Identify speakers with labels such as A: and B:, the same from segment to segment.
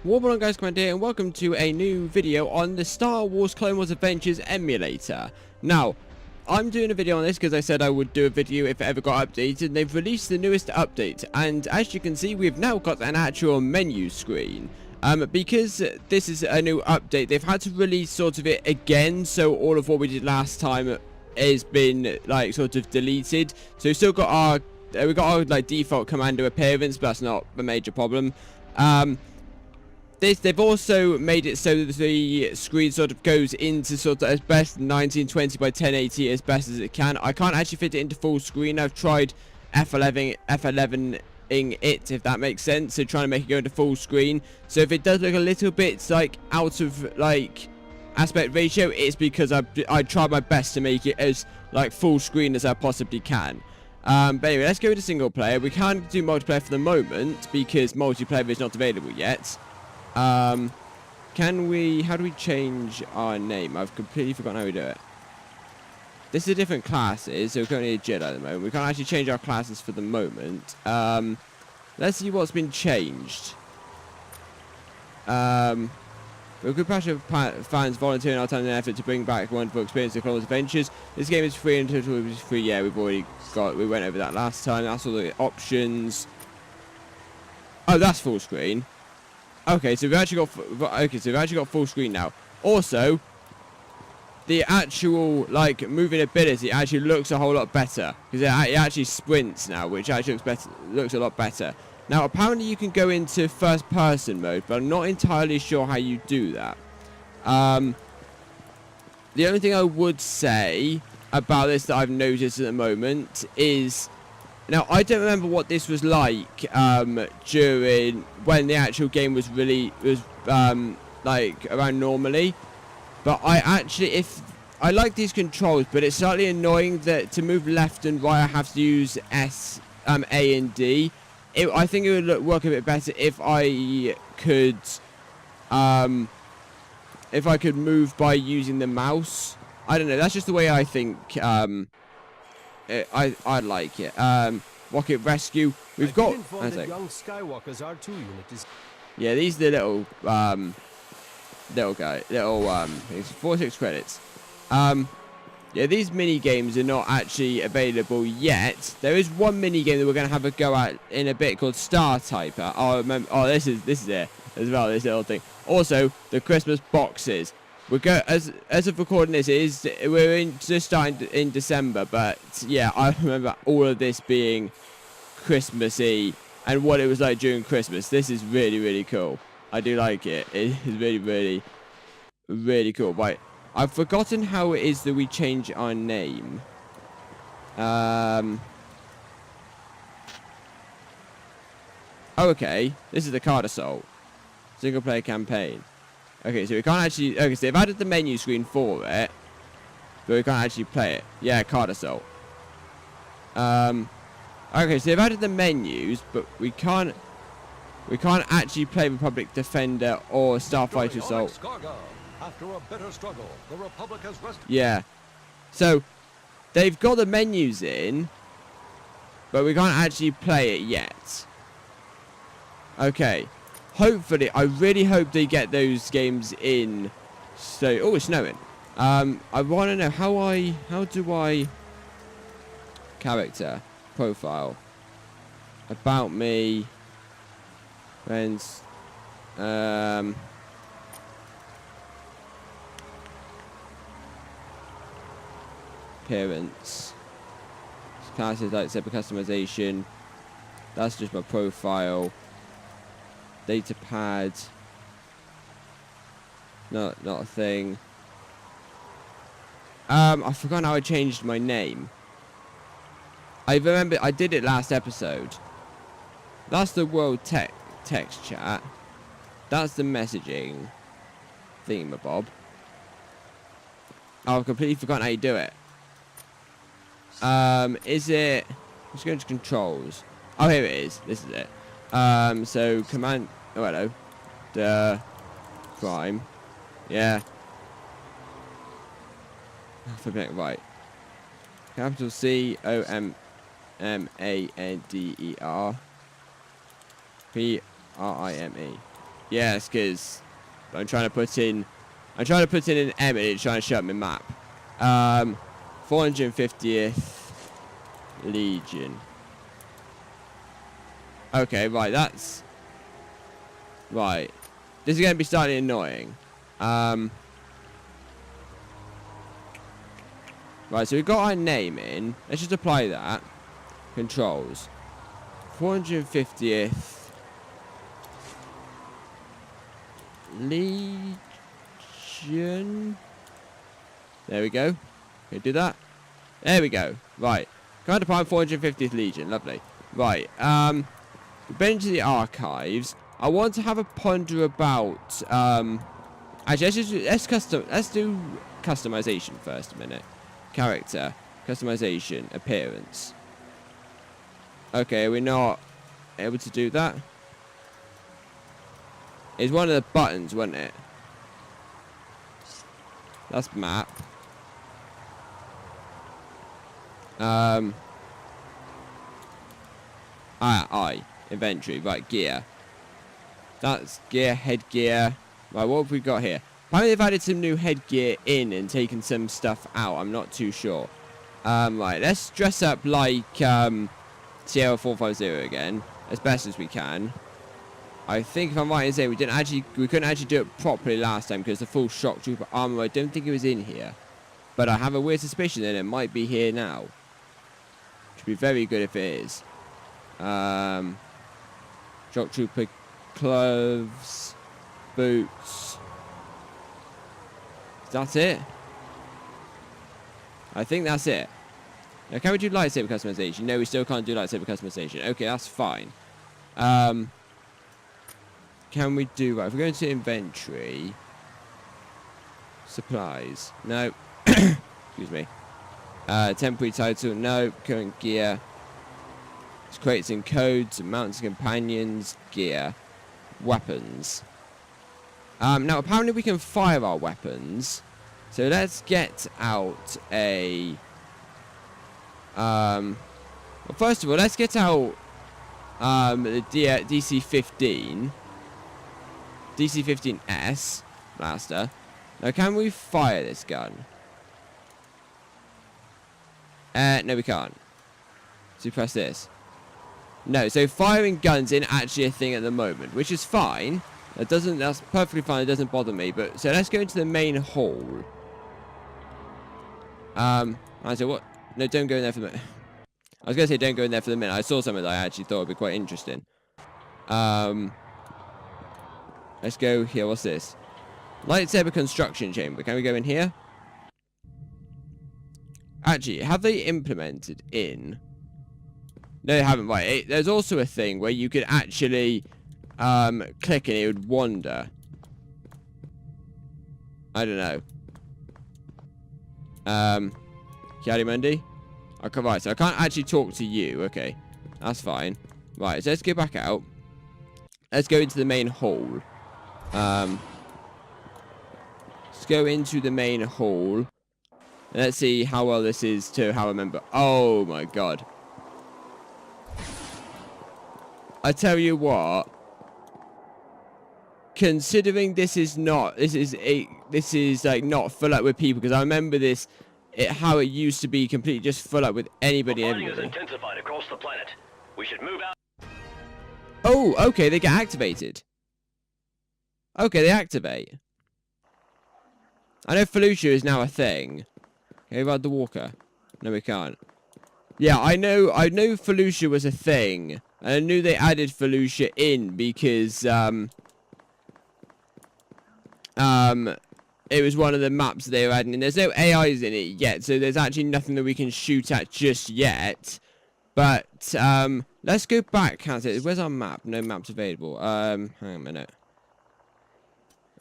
A: What going on, guys? Commander here, and welcome to a new video on the Star Wars Clone Wars Adventures Emulator. Now, I'm doing a video on this because I said I would do a video if it ever got updated. They've released the newest update, and as you can see, we've now got an actual menu screen. Because this is a new update, they've had to release sort of it again, so all of what we did last time has been like sort of deleted. So we've still got our like default commander appearance, but that's not a major problem. They've also made it so that the screen sort of goes into sort of as best 1920 by 1080 as best as it can. I can't actually fit it into full screen. I've tried F11ing it, if that makes sense. So trying to make it go into full screen. So if it does look a little bit like out of like aspect ratio, it's because I tried my best to make it as like full screen as I possibly can. But anyway, let's go to single player. We can't do multiplayer for the moment because multiplayer is not available yet. How do we change our name? I've completely forgotten how we do it. This is different classes, so we're currently a Jedi at the moment. We can't actually change our classes for the moment. Let's see what's been changed. We're a good passion of fans volunteering our time and effort to bring back a wonderful experience to Clone Wars Adventures. This game is free and total is free. Yeah, we went over that last time. That's all the options. Oh, that's full screen. Okay, so we've actually got full screen now. Also, the actual like moving ability actually looks a whole lot better because it actually sprints now, which actually looks a lot better. Now, apparently you can go into first-person mode, but I'm not entirely sure how you do that. The only thing I would say about this that I've noticed at the moment is, now I don't remember what this was like during when the actual game was like around normally, but I like these controls, but it's slightly annoying that to move left and right I have to use S, A, and D. I think it would work a bit better if I could move by using the mouse. I don't know. That's just the way I think. I like it. Rocket Rescue. We've got.
B: Young Skywalker's R2 unit is.
A: Yeah, these are the little things. 46 credits. Yeah, these mini games are not actually available yet. There is one mini game that we're going to have a go at in a bit called Star Typer. Oh, this is it as well. This little thing. Also, the Christmas boxes. As of recording this, we're just starting in December, but yeah, I remember all of this being Christmassy and what it was like during Christmas. This is really, really cool. I do like it. It is really, really, really cool. Right, I've forgotten how it is that we change our name. Okay, this is the Card Assault single player campaign. Okay, so we can't actually. Okay, so they've added the menu screen for it, but we can't actually play it. Yeah, Card Assault. Okay, so they've added the menus, but we can't actually play Republic Defender or Starfighter Assault.
B: After a bitter struggle, the Republic has rescued.
A: Yeah, so they've got the menus in, but we can't actually play it yet. Okay. Hopefully, I really hope they get those games in. So, oh, it's snowing. I want to know how do I character profile about me friends appearance classes like separate customization. That's just my profile. Data pad. Not a thing. I forgot how I changed my name. I remember I did it last episode. That's the world text chat. That's the messaging thingamabob. Oh, I've completely forgotten how you do it. Is it? Let's go into controls. Oh, here it is. This is it. So command. Oh, hello. The Prime. Yeah. Alphabet right. Capital COMMANDER. PRIME. Yes, because I'm trying to put in an M and it's trying to shut my map. 450th Legion. Okay, right, that's... Right. This is going to be slightly annoying. Right, so we've got our name in. Let's just apply that. Controls. 450th Legion. There we go. Okay, do that. There we go. Right. CommanderPrime 450th Legion. Lovely. Right. We've been into the archives. I want to have a ponder about. Actually, let's do customization first a minute. Character customization appearance. Okay, we're not able to do that. It's one of the buttons, wasn't it? That's map. Inventory. Right, gear. That's gear, headgear. Right, what have we got here? Apparently they've added some new headgear in and taken some stuff out. I'm not too sure. Right, let's dress up like Sierra 450 again, as best as we can. I think if I'm right in saying we couldn't actually do it properly last time because the full shock trooper armor, I don't think it was in here. But I have a weird suspicion that it might be here now. Which would be very good if it is. Shock trooper gloves, boots. That's it? I think that's it. Now, can we do lightsaber customization? No, we still can't do lightsaber customization. Okay, that's fine. Can we do... Right, if we go into inventory... Supplies. No. Excuse me. Temporary title. No. Current gear. It's crates and codes. Mounts and companions. Gear. Weapons. Now, apparently we can fire our weapons. So let's get out a... well, first of all, let's get out the DC-15. DC-15S blaster. Now, can we fire this gun? No, we can't. So press this. No, so firing guns isn't actually a thing at the moment, which is fine. That's perfectly fine. It doesn't bother me. But so let's go into the main hall. So what? No, don't go in there for the minute. I was gonna say don't go in there for the minute. I saw something that I actually thought would be quite interesting. Let's go here. What's this? Lightsaber construction chamber. Can we go in here? Actually, have they implemented in? No, they haven't. Right. There's also a thing where you could actually click and it would wander. I don't know. Kiadimundi? Okay, right, so I can't actually talk to you. Okay, that's fine. Right, so let's go back out. Let's go into the main hall. Let's go into the main hall. And let's see how well this is to how I remember. Oh my god. I tell you what. Considering this is like not full up with people, because I remember this, how it used to be completely just full up with anybody and everybody.
C: Intensified across the planet. We should move out.
A: Oh, okay, they get activated. Okay, they activate. I know Felucia is now a thing. Okay, ride the walker. No, we can't. Yeah, I know Felucia was a thing. And I knew they added Felucia in because it was one of the maps they were adding in. There's no AIs in it yet, so there's actually nothing that we can shoot at just yet. But let's go back. Where's our map? No maps available. Hang on a minute.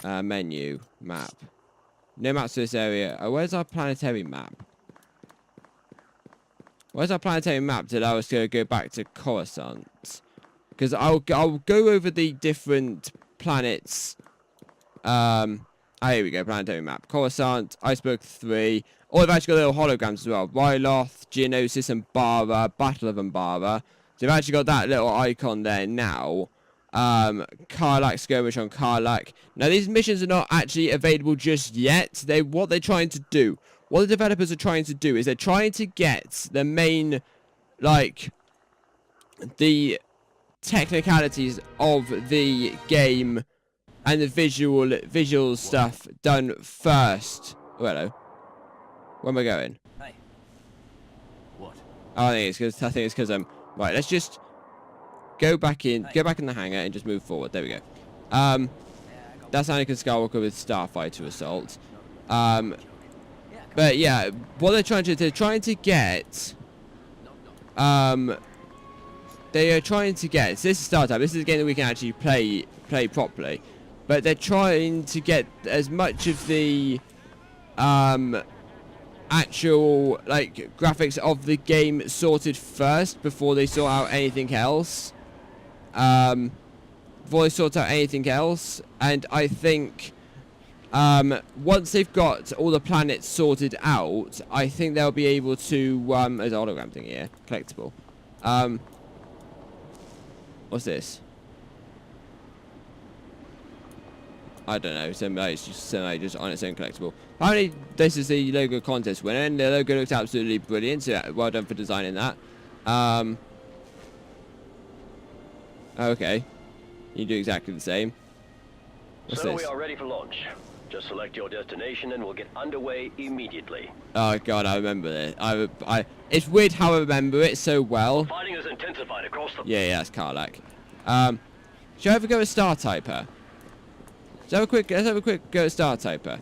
A: Menu map. No maps to this area. Oh, where's our planetary map? Where's our planetary map to allow us to go back to Coruscant? Because I'll go over the different planets. Here we go, planetary map. Coruscant, Iceberg 3. Oh, they've actually got little holograms as well. Ryloth, Geonosis, and Bara, Battle of Umbara. So they've actually got that little icon there now. Karlak skirmish on Karlak. Now, these missions are not actually available just yet. What they're trying to do, what the developers are trying to do is they're trying to get the main, like, the technicalities of the game and the visual stuff done first. Oh, hello. Where am I going?
C: Hey. What?
A: Oh, I think it's because I'm right. Let's just go back in the hangar and just move forward. There we go. That's Anakin Skywalker with Starfighter Assault. But yeah, what they're trying to get, they are trying to get. So this is Startup. This is a game that we can actually play properly. But they're trying to get as much of the actual like graphics of the game sorted first before they sort out anything else. And I think once they've got all the planets sorted out, I think they'll be able to there's a hologram thing here, collectible. What's this? I don't know. It's just on its own collectible. Apparently, this is the logo contest winner, and the logo looks absolutely brilliant. So well done for designing that. Okay, you do exactly the same. What's
C: So
A: this?
C: we are ready for launch. Just select your destination, and we'll get underway immediately.
A: Oh god, I remember this. It's weird how I remember it so well.
C: Fighting is intensified across the.
A: Yeah, that's Karlak. Shall I have a go at Star Typer? Let's have a quick go at Star Typer.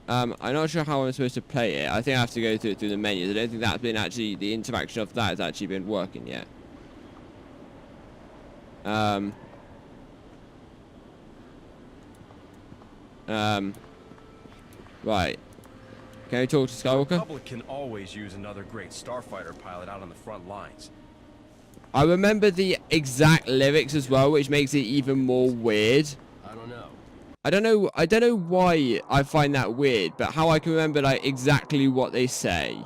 A: I'm not sure how I'm supposed to play it. I think I have to go through the menus. I don't think that's been actually, the interaction of that has actually been working yet. Right. Can we talk to Skywalker?
D: The Republic can always use another great starfighter pilot out on the front lines.
A: I remember the exact lyrics as well, which makes it even more weird.
C: I don't know.
A: I don't know why I find that weird, but how I can remember like exactly what they say.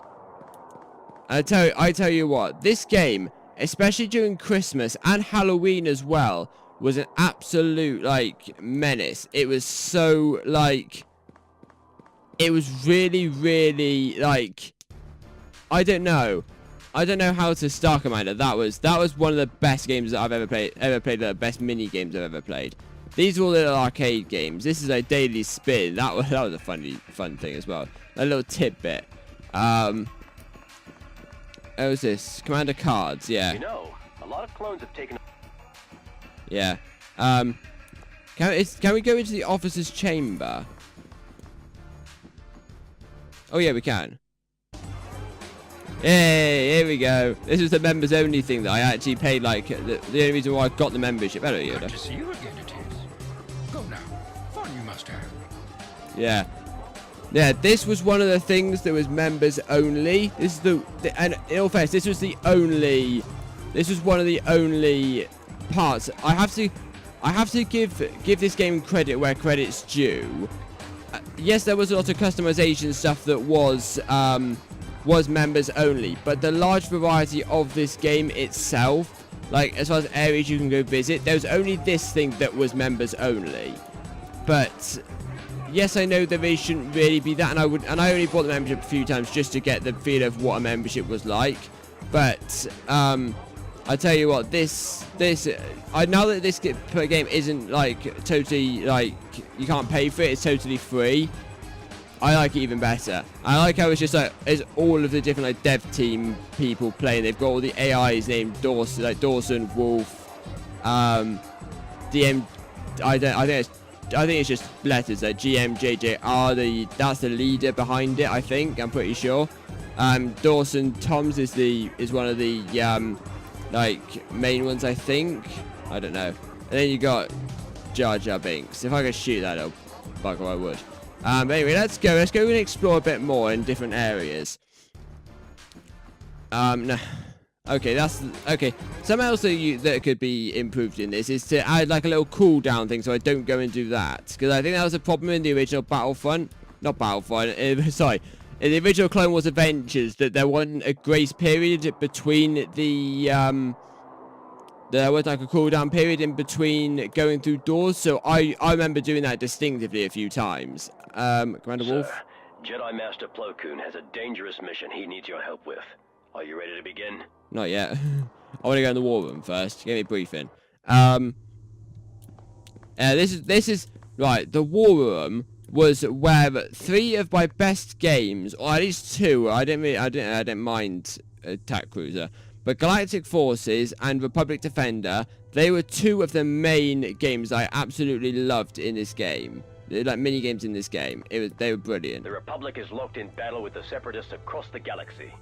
A: I tell you what, this game, especially during Christmas and Halloween as well, was an absolute like menace. It was so like, it was really like, I don't know how to start Commander. That was one of the best games that I've ever played. The best mini games I've ever played. These are all little arcade games. This is a Daily Spin. That was a fun thing as well. A little tidbit. What was this? Commander cards. Yeah.
C: You know, a lot of clones have taken.
A: Yeah. Can we go into the officer's chamber? Oh yeah, we can. Hey, here we go. This is the members only thing that I actually paid, like, the only reason why I got the membership. Hello, Yoda.
E: Good to see you again, it is. Go now. Fun you must have.
A: Yeah. Yeah, this was one of the things that was members only. This is and in all fairness, this was one of the only parts. I have to give this game credit where credit's due. Yes, there was a lot of customization stuff that was members only, but the large variety of this game itself, like as far as areas you can go visit, there was only this thing that was members only. But yes, I know there shouldn't really be that, and I only bought the membership a few times just to get the feel of what a membership was like. But I tell you what, now that this game isn't like totally like you can't pay for it, it's totally free. I like it even better. I like how it's just like it's all of the different like dev team people playing. They've got all the AIs named Dawson, like Dawson, Wolf, DM. I think it's just letters. Like GM, JJ, that's the leader behind it. I think I'm pretty sure. Dawson Toms is one of the like main ones. I think. I don't know. And then you got Jar Jar Binks. If I could shoot that little bugger, I would. But anyway, let's go and explore a bit more in different areas. No. Okay, okay. Something else that could be improved in this is to add like a little cooldown thing, so I don't go and do that, because I think that was a problem in the original Battlefront. Not Battlefront. Sorry, in the original Clone Wars Adventures, that there wasn't a grace period between the there was like a cooldown period in between going through doors, so I remember doing that distinctively a few times. Commander Wolf?
C: Sir, Jedi Master Plo Koon has a dangerous mission he needs your help with. Are you ready to begin?
A: Not yet. I want to go in the war room first. Give me a briefing. This is right. The war room was where 3 of my best games, or at least 2. I didn't mind Attack Cruiser, but Galactic Forces and Republic Defender. They were 2 of the main games I absolutely loved in this game. They're like mini games in this game. They were brilliant.
C: The Republic is locked in battle with the Separatists across the galaxy.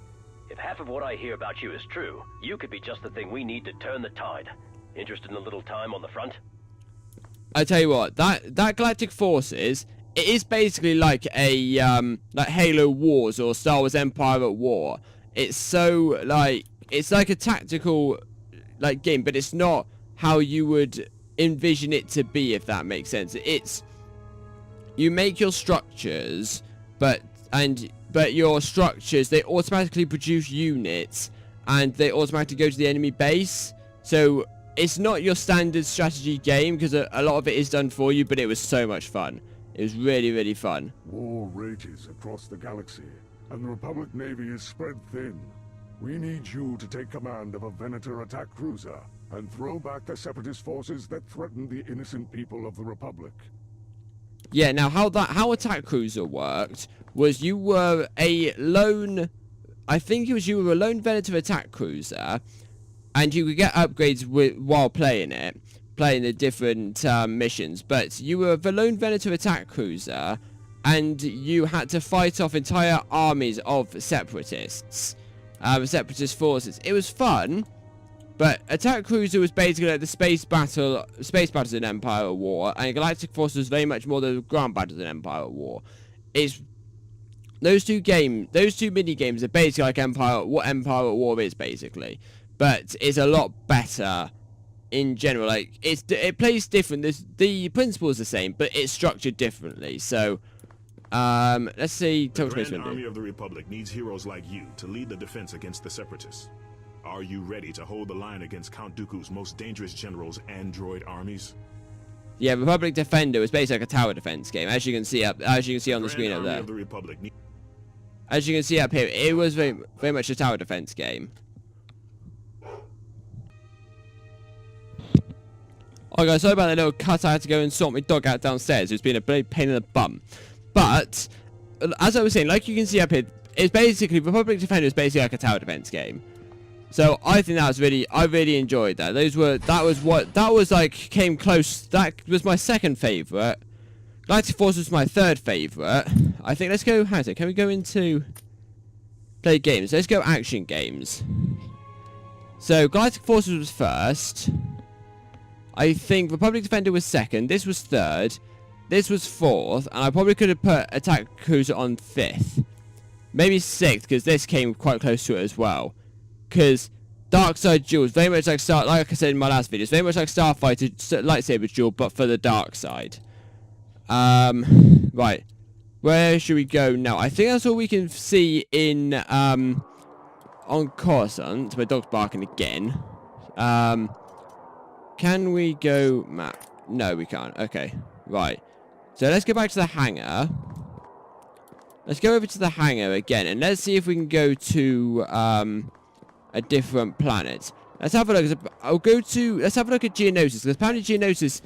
C: If half of what I hear about you is true, you could be just the thing we need to turn the tide. Interested in a little time on the front?
A: I tell you what, that Galactic Forces, it is basically like a like Halo Wars or Star Wars Empire at War. It's so like it's like a tactical like game, but it's not how you would envision it to be, if that makes sense. It's you make your structures, but your structures, they automatically produce units and they automatically go to the enemy base. So it's not your standard strategy game, because a lot of it is done for you, but it was so much fun. It was really, really fun.
F: War rages across the galaxy, and the Republic Navy is spread thin. We need you to take command of a Venator attack cruiser and throw back the Separatist forces that threaten the innocent people of the Republic.
A: Yeah, now how attack cruiser worked was you were a lone, I think it was you were a lone Venator attack cruiser, and you could get upgrades while playing the different missions. But you were the lone Venator attack cruiser, and you had to fight off entire armies of separatists, separatist forces. It was fun, but attack cruiser was basically like the space battles in Empire at War, and Galactic Force was very much more the ground battles in Empire at War. It's those two mini games are basically like what Empire at War is basically. But it's a lot better in general. Like it plays different. The principle is the same, but it's structured differently. So, let's see.
G: The Grand Army of the Republic needs heroes like you to lead the defense against the Separatists. Are you ready to hold the line against Count Dooku's most dangerous generals and droid armies?
A: Yeah, Republic Defender was basically like a tower defense game, as you can see on the screen up there. As you can see up here, it was very, very much a tower defense game. Oh guys, sorry about that little cut. I had to go and sort my dog out downstairs. It's been a bloody pain in the bum. But as I was saying, like you can see up here, it's basically Republic Defender is basically like a tower defense game. So I think I really enjoyed that. Came close. That was my second favourite. Galactic Force was my third favourite. I think let's go. Can we go into play games? Let's go action games. So Galactic Forces was first. I think Republic Defender was second. This was third. This was fourth. And I probably could have put Attack Cruiser on fifth. Maybe sixth, because this came quite close to it as well. Because Dark Side Duel is very much like like I said in my last video, it's very much like Starfighter lightsaber duel, but for the dark side. Right. Where should we go now? I think that's all we can see in on Coruscant. My dog's barking again. Can we go map? No, we can't. Okay. Right. So let's go back to the hangar. Let's go over to the hangar again, and let's see if we can go to a different planet. Let's have a look. Let's have a look at Geonosis, because apparently Geonosis,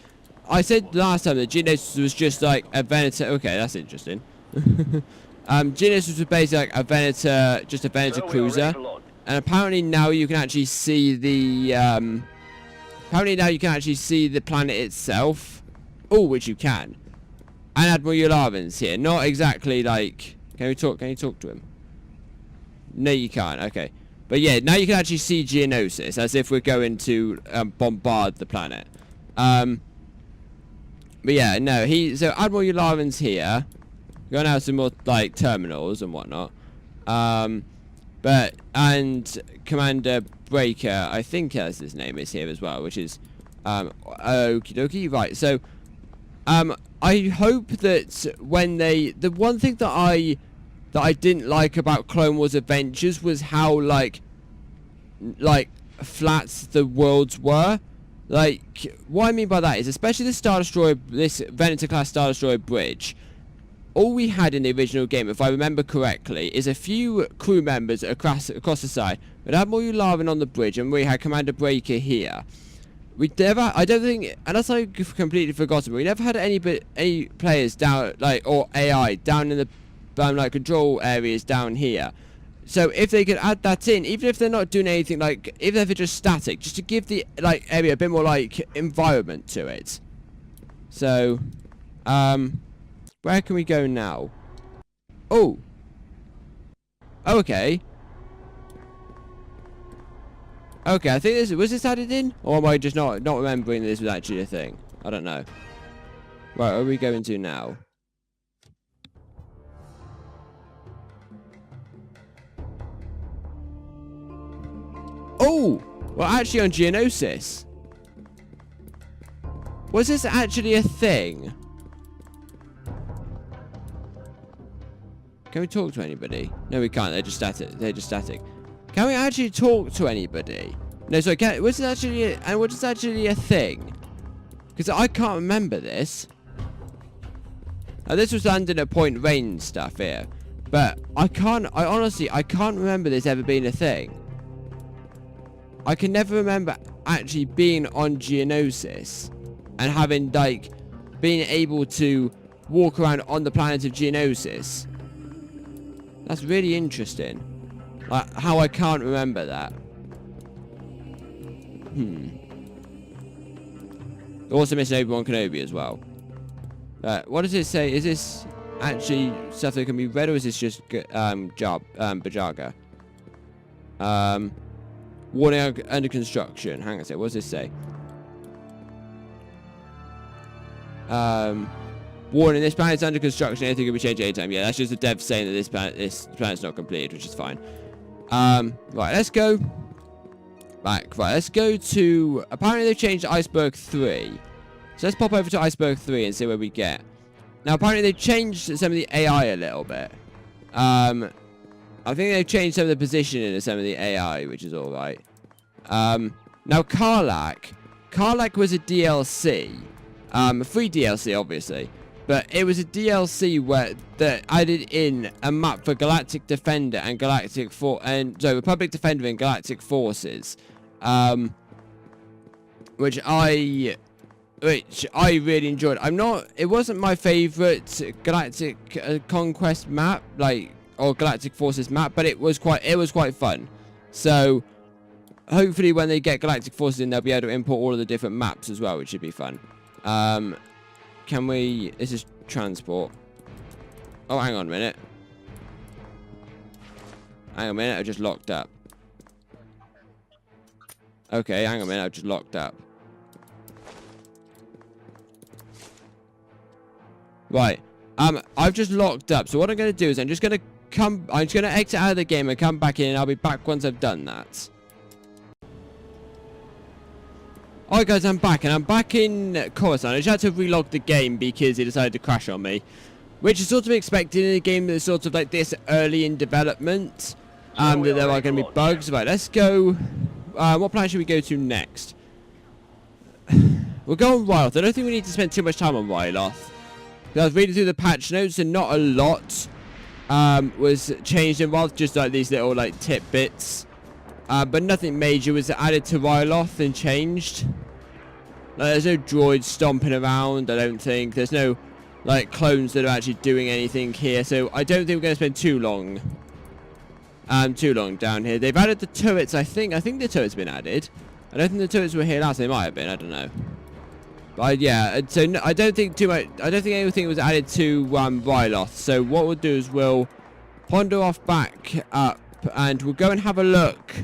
A: I said last time that Geonosis was just like a Venator. Okay, that's interesting. Geonosis was basically like a Venator, just a Venator cruiser, and apparently now you can actually see the planet itself. Oh, which you can. And Admiral Yulavin's here. Not exactly like. Can you talk to him? No, you can't. Okay. But yeah, now you can actually see Geonosis, as if we're going to bombard the planet. But yeah, no, so Admiral Yulavin's here. Going out some more like terminals and whatnot. And Commander Breaker, I think as his name is here as well, which is okie dokie. Right, so I hope that when the one thing that I didn't like about Clone Wars Adventures was how like flat the worlds were. Like, what I mean by that is, especially the Star Destroyer, this Venator class Star Destroyer bridge, all we had in the original game, if I remember correctly, is a few crew members across the side. We'd had more Yularen on the bridge, and we had Commander Breaker here. We never, I don't think, unless I've completely forgotten, but we never had any players down, like, or AI down in the like control areas down here. So if they could add that in, even if they're not doing anything, like, even if they're just static, just to give the, like, area a bit more, like, environment to it. So, where can we go now? Oh! Okay. Okay, I think was this added in? Or am I just not remembering this was actually a thing? I don't know. Right, where are we going to now? Oh! Well, actually on Geonosis. Was this actually a thing? Can we talk to anybody? No, we can't. They're just static. Can we actually talk to anybody? No, sorry. Was this actually a thing? Because I can't remember this. Now, this was landing at point range stuff here, but I honestly can't remember this ever being a thing. I can never remember actually being on Geonosis and having, like, being able to walk around on the planet of Geonosis. That's really interesting. Like, how I can't remember that. Also missing Obi-Wan Kenobi as well. What does it say? Is this actually stuff that can be read, or is this just Bajaga? Warning under construction. Hang on a sec. What does this say? Warning, this planet's under construction. Anything can be changed anytime. Yeah, that's just the dev saying that this planet's not completed, which is fine. Right, let's go back. Right, let's go to... Apparently they've changed Iceberg 3. So let's pop over to Iceberg 3 and see where we get. Now, apparently they've changed some of the AI a little bit. I think they've changed some of the positioning of some of the AI, which is alright. Now, Karlak was a DLC. Free DLC, obviously. But it was a DLC that added in a map for Galactic Defender and Republic Defender and Galactic Forces. Which I really enjoyed. It wasn't my favorite Galactic Conquest map, or Galactic Forces map, but it was quite fun. So hopefully when they get Galactic Forces in, they'll be able to import all of the different maps as well, which should be fun. Can we... This is transport. Oh, hang on a minute. I just locked up. Okay, hang on a minute, I've just locked up. Right. I've just locked up, so what I'm going to do is I'm just going to exit out of the game and come back in, and I'll be back once I've done that. Alright guys, I'm back, and I'm back in Coruscant. I just had to relog the game because it decided to crash on me. Which is sort of expected in a game that's sort of like this early in development. That there are going to be bugs. Right, let's go. What planet should we go to next? We'll go on Ryloth. I don't think we need to spend too much time on Ryloth. I was reading through the patch notes, and not a lot was changed in Ryloth. Just like these little like tidbits. But nothing major was added to Ryloth and changed. There's no droids stomping around, I don't think. There's no, like, clones that are actually doing anything here. So I don't think we're going to spend too long down here. They've added the turrets, I think. I think the turrets have been added. I don't think the turrets were here last. They might have been. I don't know. But, yeah. So no, I don't think too much... I don't think anything was added to Ryloth. So what we'll do is we'll ponder off back up. And we'll go and have a look.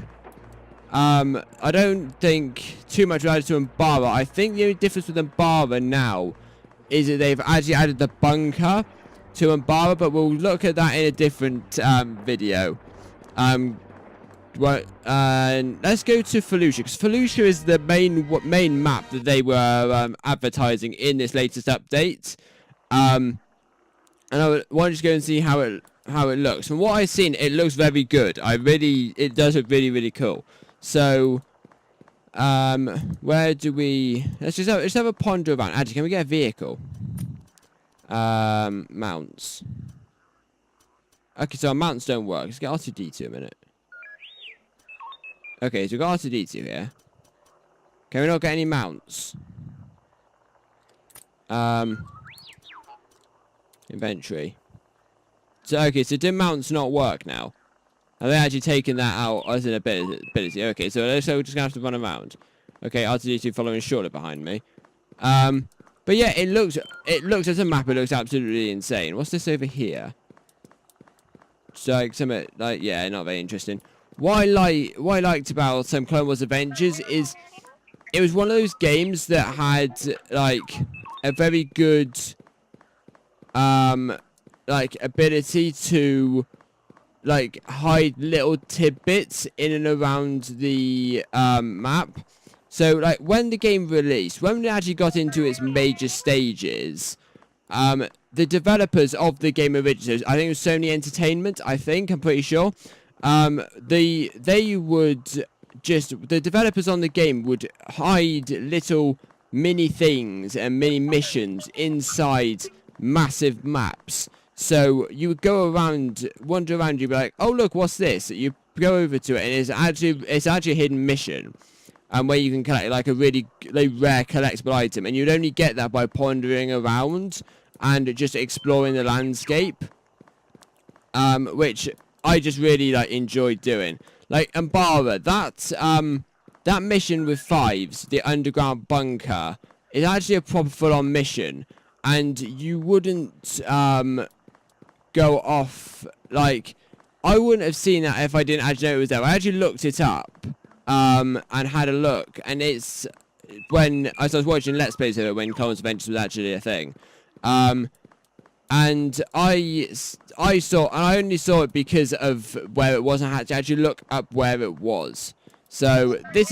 A: I don't think too much added to Umbara. I think the only difference with Umbara now is that they've actually added the bunker to Umbara, but we'll look at that in a different video. Let's go to Felucia, because Felucia is the main map that they were advertising in this latest update. And I want to just go and see how it looks. From what I've seen, it looks very good. It does look really, really cool. So Where do we... let's have a ponder around. Actually, can we get a vehicle? Mounts. Okay, so our mounts don't work. Let's get R2-D2 a minute. Okay, so we've got R2-D2 here. Can we not get any mounts? Inventory. So, okay, so did mounts not work now? Have they actually taken that out as an ability? Okay, so we're just going to have to run around. Okay, R2-D2 following shortly behind me. But yeah, it looks as a map, it looks absolutely insane. What's this over here? So, like, something, like, yeah, not very interesting. What I liked about some Clone Wars Adventures is it was one of those games that had, like, a very good, like, ability to, like, hide little tidbits in and around the, map. So, like, when the game released, when it actually got into its major stages, the developers of the game originally, I think it was Sony Entertainment, I'm pretty sure, the developers on the game would hide little mini things and mini missions inside massive maps. So you would go around, wander around, you'd be like, oh look, what's this? You go over to it, and it's actually a hidden mission, where you can collect like a really rare collectible item, and you'd only get that by pondering around and just exploring the landscape, which I just really like enjoyed doing. Like Umbara, that mission with Fives, the underground bunker, is actually a proper full-on mission, and you wouldn't go off, like, I wouldn't have seen that if I didn't actually know it was there. I actually looked it up and had a look, and it's when as I was watching Let's Plays of it when Clone Wars Adventures was actually a thing. And I only saw it because of where it was. I had to actually look up where it was. So this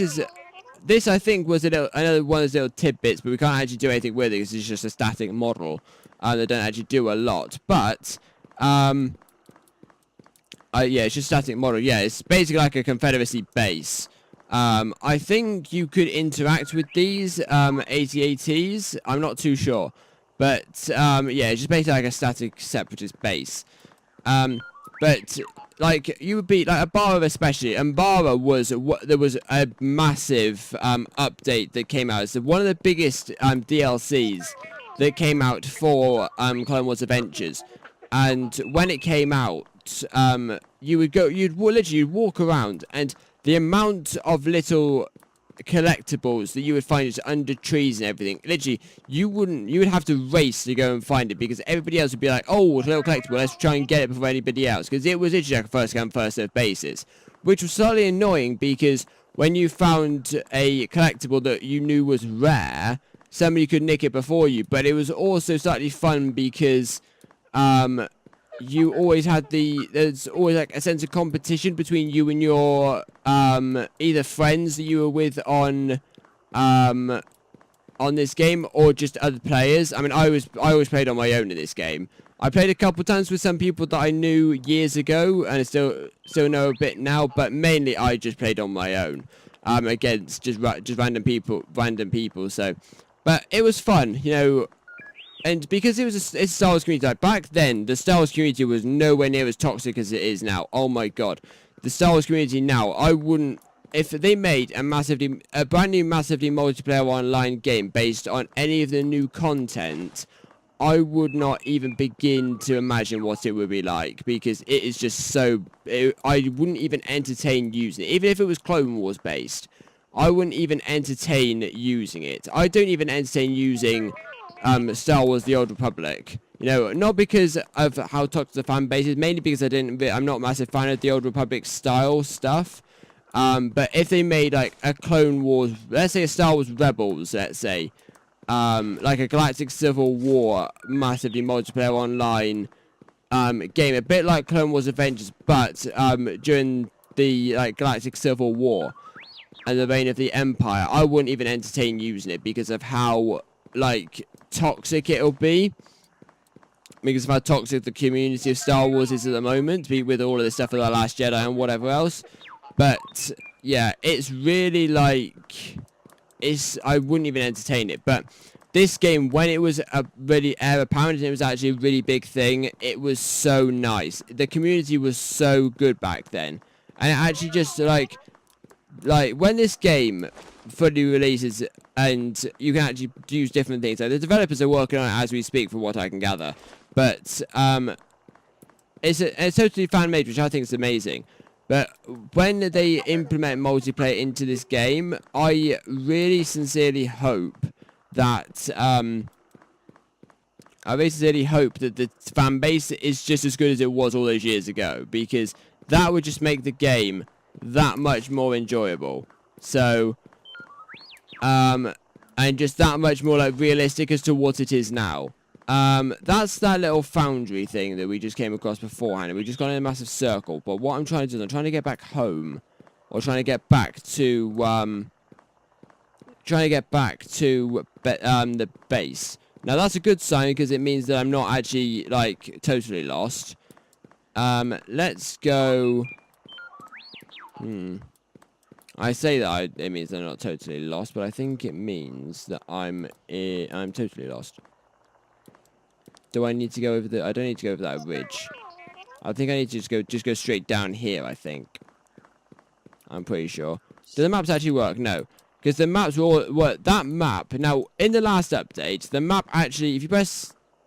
A: I think was another one of those little tidbits, but we can't actually do anything with it because it's just a static model. They don't actually do a lot, but yeah, it's just a static model. Yeah, it's basically like a Confederacy base. I think you could interact with these AT-ATs. I'm not too sure. But, yeah, it's just basically like a static separatist base. But, like, you would be, like, Umbara especially. Umbara there was a massive update that came out. It's one of the biggest DLCs that came out for Clone Wars Adventures. And when it came out, you'd literally walk around, and the amount of little collectibles that you would find just under trees and everything, literally you would have to race to go and find it, because everybody else would be like, oh, it's a little collectible, let's try and get it before anybody else, because it was literally like a first come first served basis, which was slightly annoying, because when you found a collectible that you knew was rare, somebody could nick it before you. But it was also slightly fun because you always had there's always like a sense of competition between you and your either friends that you were with on this game, or just other players. I mean, I always played on my own in this game. I played a couple times with some people that I knew years ago, and I still know a bit now, but mainly I just played on my own against just random people. So, but it was fun, you know. And because it's a Star Wars community, like back then, the Star Wars community was nowhere near as toxic as it is now. Oh my god. The Star Wars community now, I wouldn't... If they made a brand new massively multiplayer online game based on any of the new content, I would not even begin to imagine what it would be like, because it is just so... I wouldn't even entertain using it. Even if it was Clone Wars based, I wouldn't even entertain using it. I don't even entertain using... Star Wars: The Old Republic, you know, not because of how toxic the fan base is, mainly because I'm not a massive fan of the Old Republic style stuff. But if they made like a Clone Wars, let's say a Star Wars Rebels, let's say, like a Galactic Civil War massively multiplayer online game, a bit like Clone Wars Adventures, but during the like Galactic Civil War and the reign of the Empire, I wouldn't even entertain using it because of how like toxic it'll be, because of how toxic the community of Star Wars is at the moment, with all of this stuff with The Last Jedi and whatever else. But yeah, it's really like, I wouldn't even entertain it. But this game, when it was a really heir apparent and it was actually a really big thing, it was so nice. The community was so good back then, and it actually just like when this game fully releases and you can actually use different things. Like, the developers are working on it as we speak, from what I can gather. But it's totally fan made, which I think is amazing. But when they implement multiplayer into this game, I really sincerely hope that the fan base is just as good as it was all those years ago, because that would just make the game that much more enjoyable. So, and just that much more like realistic as to what it is now. That's that little foundry thing that we just came across beforehand, and we just got in a massive circle. But what I'm trying to do is I'm trying to get back home, or trying to get back to the base. Now that's a good sign, because it means that I'm not actually like totally lost. Let's go. I say that it means I'm not totally lost, but I think it means that I'm totally lost. Do I need to go over I don't need to go over that ridge. I think I need to just go straight down here, I think. I'm pretty sure. Do the maps actually work? No. Because the maps were that map. Now, in the last update, the map actually, if you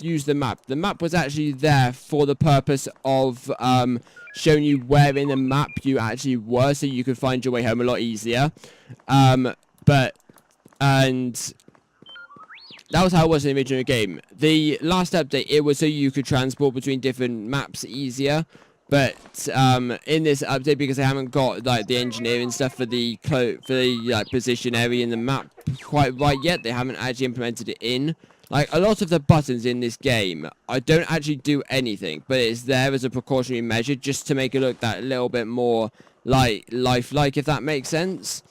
A: use the map was actually there for the purpose of showing you where in the map you actually were, so you could find your way home a lot easier. And that was how it was in the original game. The last update, it was so you could transport between different maps easier. But in this update, because I haven't got like the engineering stuff for the position area in the map quite right yet, they haven't actually implemented it in. Like, a lot of the buttons in this game, I don't actually do anything, but it's there as a precautionary measure just to make it look that little bit more like lifelike, if that makes sense.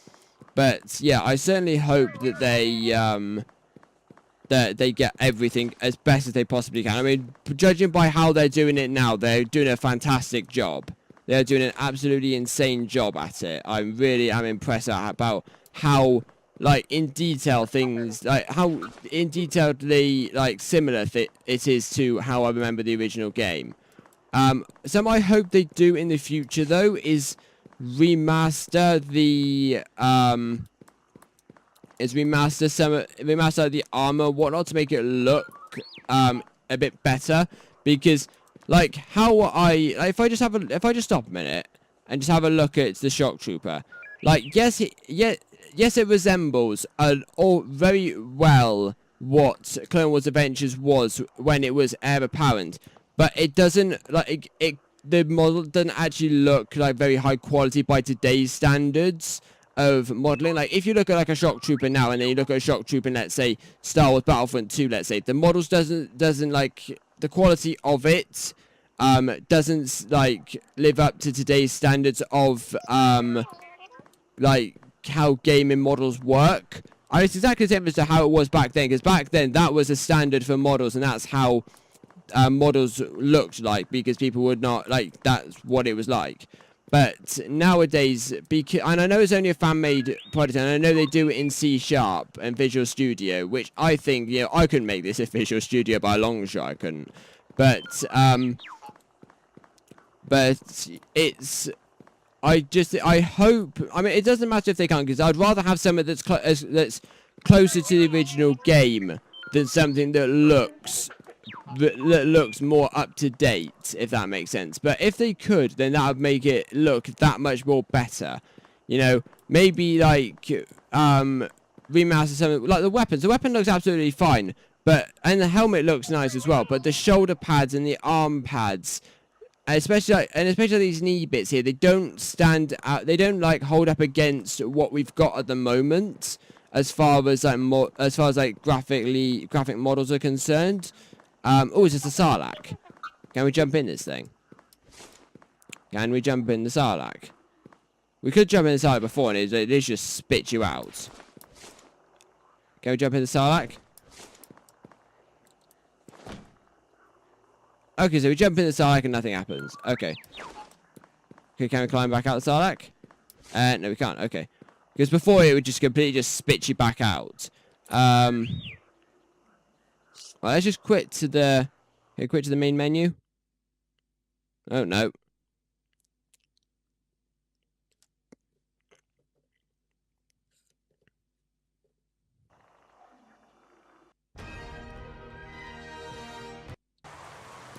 A: But yeah, I certainly hope that they get everything as best as they possibly can. I mean, judging by how they're doing it now, they're doing a fantastic job. They're doing an absolutely insane job at it. I really am impressed about how, like, in detail things, like, how in detailedly, like, similar it is to how I remember the original game. Something I hope they do in the future, though, is remaster the armor, whatnot, to make it look a bit better. Because, like, if I just stop a minute and just have a look at the shock trooper, like, yes, it resembles very well what Clone Wars Adventures was when it was heir apparent, but it doesn't, like, the model doesn't actually look like very high quality by today's standards of modeling. Like, if you look at like a shock trooper now, and then you look at a shock trooper in, let's say, Star Wars Battlefront 2, let's say, the models doesn't like, the quality of it doesn't like live up to today's standards of like how gaming models work. It's exactly the same as to how it was back then, because back then that was a standard for models, and that's how models looked like, because people would not, like, that's what it was like. But nowadays, and I know it's only a fan-made product, and I know they do it in C# and Visual Studio, which I think, you know, I couldn't make this in Visual Studio by a long shot, I couldn't. But it's, I hope, I mean, it doesn't matter if they can't, because I'd rather have something that's closer to the original game than something that looks more up to date, if that makes sense. But if they could, then that would make it look that much more better. You know, maybe like remaster something like the weapons. The weapon looks absolutely fine, and the helmet looks nice as well. But the shoulder pads and the arm pads, especially these knee bits here, they don't stand out. They don't like hold up against what we've got at the moment, as far as like graphic models are concerned. Oh, it's just a Sarlacc. Can we jump in this thing? Can we jump in the Sarlacc? We could jump in the Sarlacc before, and it just spit you out. Can we jump in the Sarlacc? Okay, so we jump in the Sarlacc and nothing happens. Okay. Okay, can we climb back out the Sarlacc? No, we can't. Okay. Because before it would just completely just spit you back out. Well, let's just quit to the... Okay, quit to the main menu. Oh, no.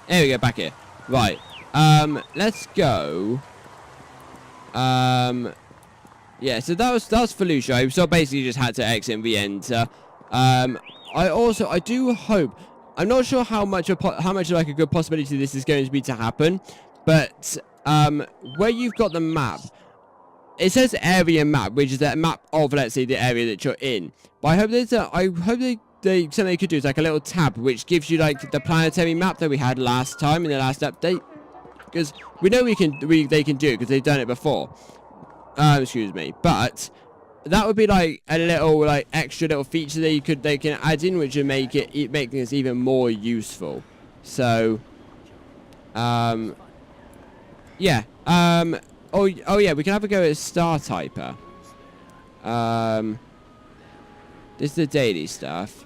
A: There we go, back here. Right. Let's go. Yeah, so that was Felucia. So basically just had to exit and re-enter. I do hope, I'm not sure how much like a good possibility this is going to be to happen, but where you've got the map, it says area map, which is a map of, let's say, the area that you're in. But I hope something they could do is like a little tab which gives you like the planetary map that we had last time in the last update, because we know they can do it because they've done it before. Excuse me, but that would be like a little like extra little feature that they can add in, which would make this even more useful. So yeah. Oh yeah, we can have a go at Star Typer. This is the daily stuff.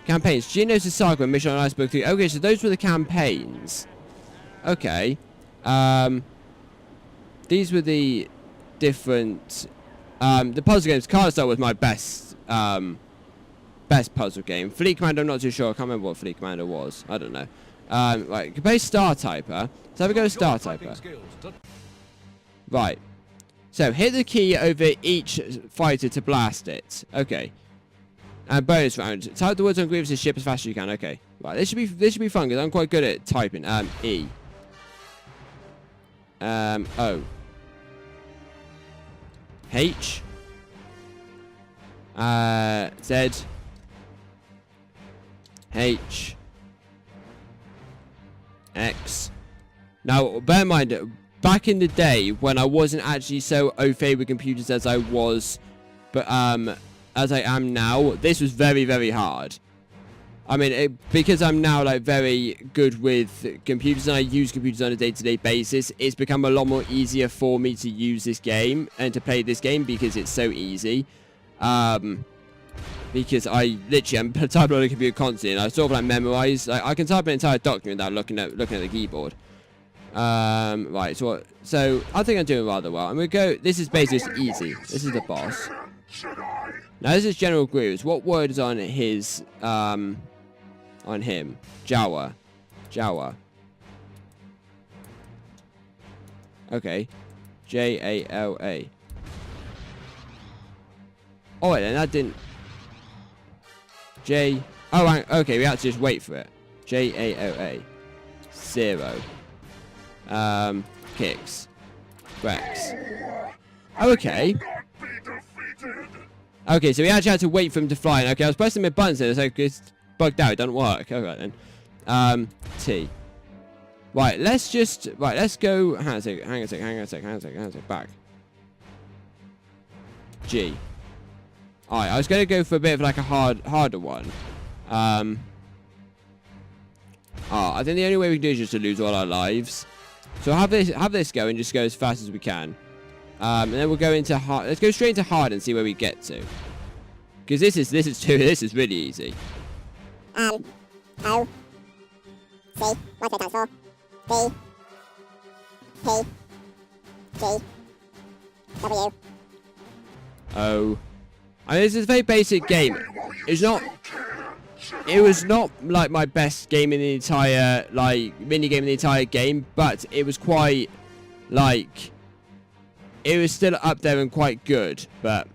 A: Campaigns. Geonosis Saga Mission on Iceberg 3. Okay, so those were the campaigns. Okay. These were the different... the puzzle games. Cardastar was my best puzzle game. Fleet Commander, I'm not too sure. I can't remember what Fleet Commander was. I don't know. Right, you can play Star Typer. Let's have a go at Star Typer. Right. So, hit the key over each fighter to blast it. Okay. And bonus round. Type the words on Grievous' ship as fast as you can. Okay. Right, this should be fun, because I'm quite good at typing. E. O. H. Z. H. X. Now, bear in mind, back in the day when I wasn't actually so au fait with computers as I was, but as I am now, this was very, very hard. I mean, because I'm now like very good with computers and I use computers on a day-to-day basis, it's become a lot more easier for me to use this game and to play this game because it's so easy. Because I literally am typing on a computer constantly, and I sort of like memorize. Like, I can type an entire document without looking at the keyboard. Right. So I think I'm doing rather well. I'm gonna go. This is basically just easy. This is the boss. Now this is General Grievous. What word is on his on him? Jawa. Okay. Jala. Oh, then that didn't. J. Oh, right. Okay, we have to just wait for it. Jaoa. 0. Kicks. Rex. Okay. Okay, so we actually had to wait for him to fly. Okay, I was pressing my buttons and it's bugged out. It doesn't work. Alright then. T. Right, let's go. Hang on a sec. Back. G. Alright, I was going to go for a bit of like a harder one. I think the only way we can do is just to lose all our lives. So have this go and just go as fast as we can. And then we'll go into hard. Let's go straight into hard and see where we get to. Because this is really easy.
H: O. C. What's dinosaur? D. P. G. W.
A: O. I mean, this is a very basic game. It was not like my best game in the entire minigame in the entire game, but it was quite it was still up there and quite good. But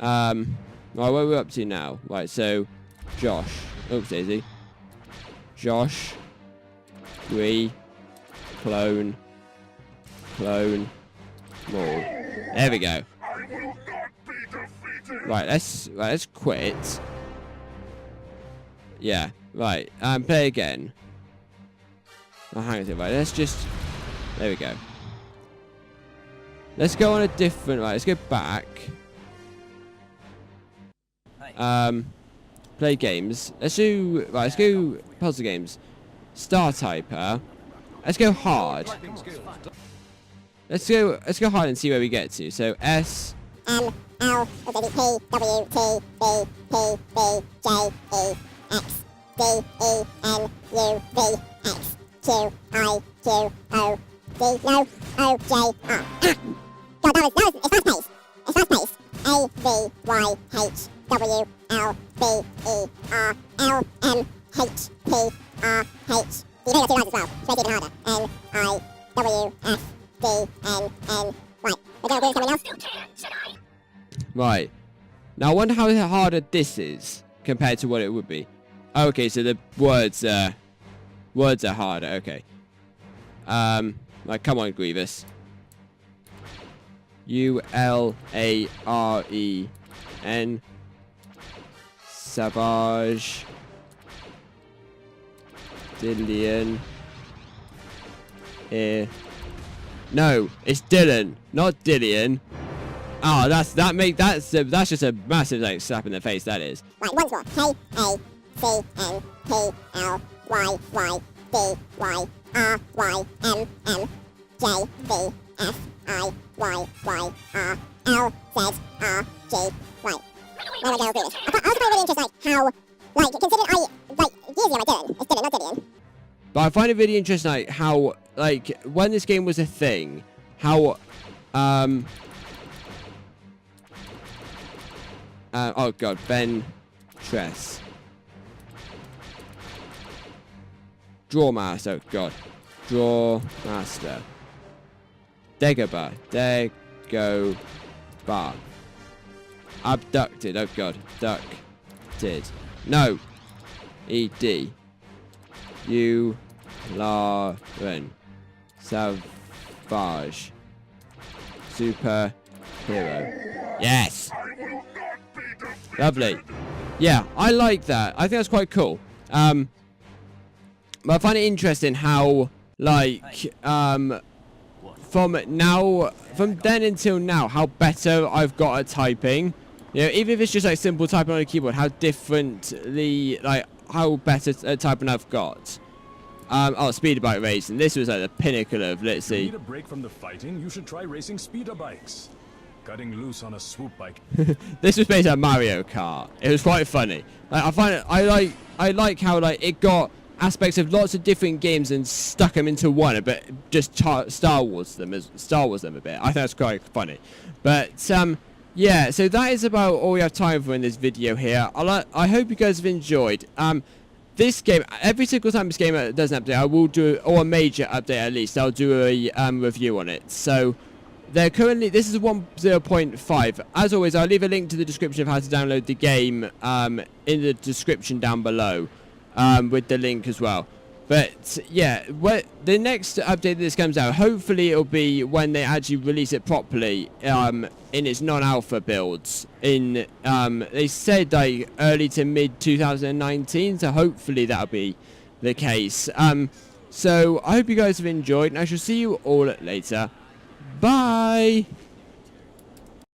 A: right, what are we up to now? Right, so Josh. Oops, Daisy. Josh. Clone. Maul. There we go. Right, let's quit. Yeah, right. Play again. Oh, hang on a second. Right, let's just. There we go. Let's go on a different. Right, let's go back. Play games. Let's do. Right, let's go puzzle games. Star Typer. Let's go hard. Let's go hard and see where we get to. So S.
H: L, P, W, T, B, P, B, J, E, X, D, E, N, U, V, X, Q, I, Q, O, D, no, O, J, R. God, it's fast paced. It's fast paced. A, V, Y, H, W, L, B, E, R, L, M, H, P, R, H. You know your 2 lines as well. Should I do even harder? N, I, W, F, D, N, N. Right, we're going to do something else? You can, should I?
A: Right. Now I wonder how harder this is compared to what it would be. Okay, so the words are harder. Okay. Like, come on, Grievous. U-L-A-R-E-N. Savage. Dillion. No, it's Dylan, not Dillion. Oh, that's just a massive like slap in the face. That is.
H: Right, once more. K A C N P L Y Y D Y R Y M M J V F I Y Y R L Z R G. Right. Now I go through this. I also find it really interesting, like how, like considering years ago I didn't. It's Dylan, not Dillion.
A: But I find it really interesting, like how, like when this game was a thing, how oh god, Ben Tress. Draw Master, oh god. Draw Master. Dagobah. Dagobah. Abducted, oh god. Abducted. No. E-D. Lauren. Savage. Superhero. Yes! Lovely. Yeah, I like that. I think that's quite cool. But I find it interesting how, like, from then until now, how better I've got at typing. You know, even if it's just like simple typing on a keyboard, how differently, like, how better at typing I've got. Oh, speeder bike racing. This was like the pinnacle of, let's see.
B: If you need a break from the fighting, you should try racing speeder bikes. Cutting loose on a swoop bike.
A: This was based on Mario Kart. It was quite funny. Like, I find it, I like how like it got aspects of lots of different games and stuck them into one, but just Star Wars them a bit. I think that's quite funny. But yeah, so that is about all we have time for in this video here. I hope you guys have enjoyed. This game, every single time this game does an update, I will do, or a major update at least, I'll do a review on it. So they're currently, this is 1.0.5. As always, I'll leave a link to the description of how to download the game in the description down below, with the link as well. But yeah, the next update that this comes out, hopefully it'll be when they actually release it properly in its non-alpha builds. They said like early to mid 2019, so hopefully that'll be the case. So I hope you guys have enjoyed, and I shall see you all later. Bye!